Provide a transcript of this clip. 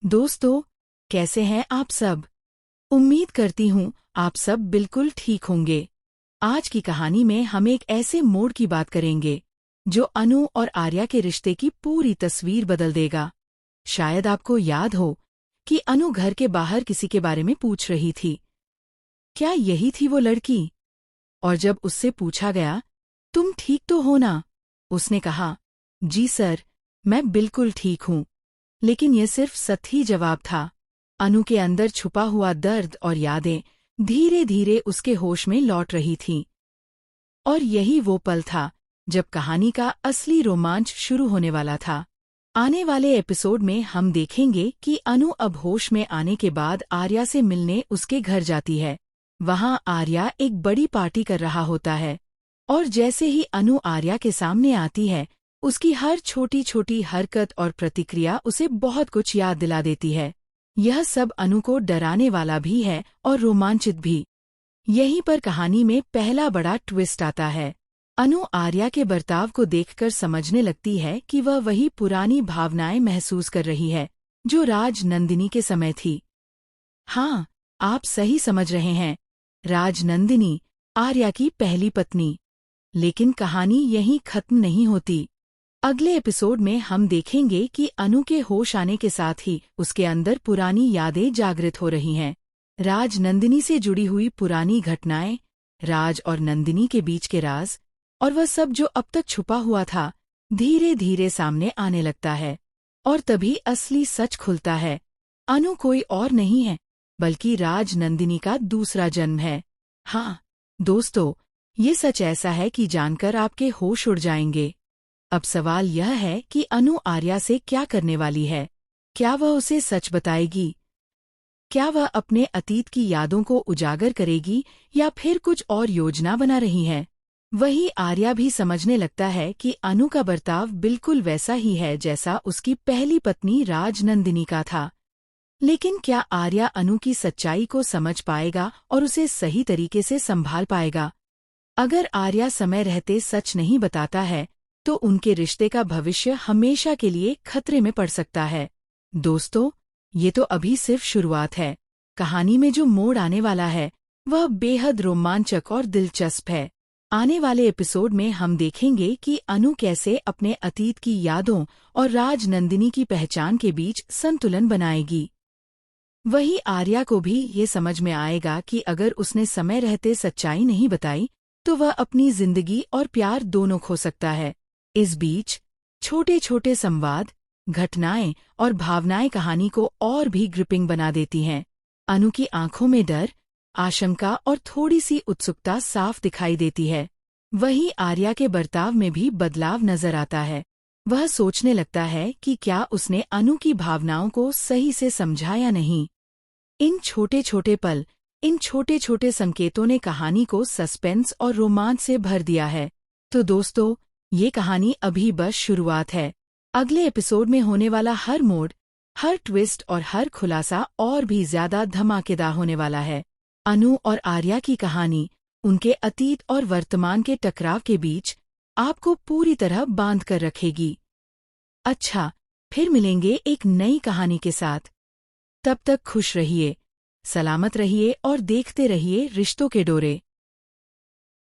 दोस्तों, कैसे हैं आप सब? उम्मीद करती हूँ आप सब बिल्कुल ठीक होंगे। आज की कहानी में हम एक ऐसे मोड़ की बात करेंगे जो अनु और आर्या के रिश्ते की पूरी तस्वीर बदल देगा। शायद आपको याद हो कि अनु घर के बाहर किसी के बारे में पूछ रही थी। क्या यही थी वो लड़की? और जब उससे पूछा गया, तुम ठीक तो हो ना? उसने कहा, जी सर, मैं बिल्कुल ठीक हूँ। लेकिन यह सिर्फ सतही जवाब था। अनु के अंदर छुपा हुआ दर्द और यादें धीरे धीरे उसके होश में लौट रही थीं। और यही वो पल था जब कहानी का असली रोमांच शुरू होने वाला था। आने वाले एपिसोड में हम देखेंगे कि अनु अब होश में आने के बाद आर्या से मिलने उसके घर जाती है। वहां आर्या एक बड़ी पार्टी कर रहा होता है, और जैसे ही अनु आर्या के सामने आती है, उसकी हर छोटी छोटी हरकत और प्रतिक्रिया उसे बहुत कुछ याद दिला देती है। यह सब अनु को डराने वाला भी है और रोमांचित भी। यहीं पर कहानी में पहला बड़ा ट्विस्ट आता है। अनु आर्या के बर्ताव को देखकर समझने लगती है कि वह वही पुरानी भावनाएं महसूस कर रही है जो राज नंदिनी के समय थी। हाँ, आप सही समझ रहे हैं, राज नंदिनी, आर्या की पहली पत्नी। लेकिन कहानी यहीं खत्म नहीं होती। अगले एपिसोड में हम देखेंगे कि अनु के होश आने के साथ ही उसके अंदर पुरानी यादें जागृत हो रही हैं। राज नंदिनी से जुड़ी हुई पुरानी घटनाएं, राज और नंदिनी के बीच के राज, और वह सब जो अब तक छुपा हुआ था, धीरे धीरे सामने आने लगता है। और तभी असली सच खुलता है। अनु कोई और नहीं है, बल्कि राज नंदिनी का दूसरा जन्म है। हाँ दोस्तों, ये सच ऐसा है कि जानकर आपके होश उड़ जाएंगे। अब सवाल यह है कि अनु आर्या से क्या करने वाली है? क्या वह उसे सच बताएगी? क्या वह अपने अतीत की यादों को उजागर करेगी या फिर कुछ और योजना बना रही है? वही आर्या भी समझने लगता है कि अनु का बर्ताव बिल्कुल वैसा ही है जैसा उसकी पहली पत्नी राज नंदिनी का था। लेकिन क्या आर्या अनु की सच्चाई को समझ पाएगा और उसे सही तरीके से संभाल पाएगा? अगर आर्या समय रहते सच नहीं बताता है, तो उनके रिश्ते का भविष्य हमेशा के लिए खतरे में पड़ सकता है। दोस्तों, ये तो अभी सिर्फ शुरुआत है। कहानी में जो मोड़ आने वाला है, वह बेहद रोमांचक और दिलचस्प है। आने वाले एपिसोड में हम देखेंगे कि अनु कैसे अपने अतीत की यादों और राज नंदिनी की पहचान के बीच संतुलन बनाएगी। वही आर्या को भी ये समझ में आएगा कि अगर उसने समय रहते सच्चाई नहीं बताई, तो वह अपनी जिंदगी और प्यार दोनों खो सकता है। इस बीच छोटे छोटे संवाद, घटनाएं और भावनाएं कहानी को और भी ग्रिपिंग बना देती हैं। अनु की आंखों में डर, आशंका और थोड़ी सी उत्सुकता साफ दिखाई देती है। वहीं आर्या के बर्ताव में भी बदलाव नजर आता है। वह सोचने लगता है कि क्या उसने अनु की भावनाओं को सही से समझा या नहीं। इन छोटे छोटे पल, इन छोटे छोटे संकेतों ने कहानी को सस्पेंस और रोमांच से भर दिया है। तो दोस्तों, ये कहानी अभी बस शुरुआत है। अगले एपिसोड में होने वाला हर मोड़, हर ट्विस्ट और हर खुलासा और भी ज्यादा धमाकेदार होने वाला है। अनु और आर्या की कहानी, उनके अतीत और वर्तमान के टकराव के बीच, आपको पूरी तरह बांध कर रखेगी। अच्छा, फिर मिलेंगे एक नई कहानी के साथ। तब तक खुश रहिए, सलामत रहिए और देखते रहिए रिश्तों के डोरे।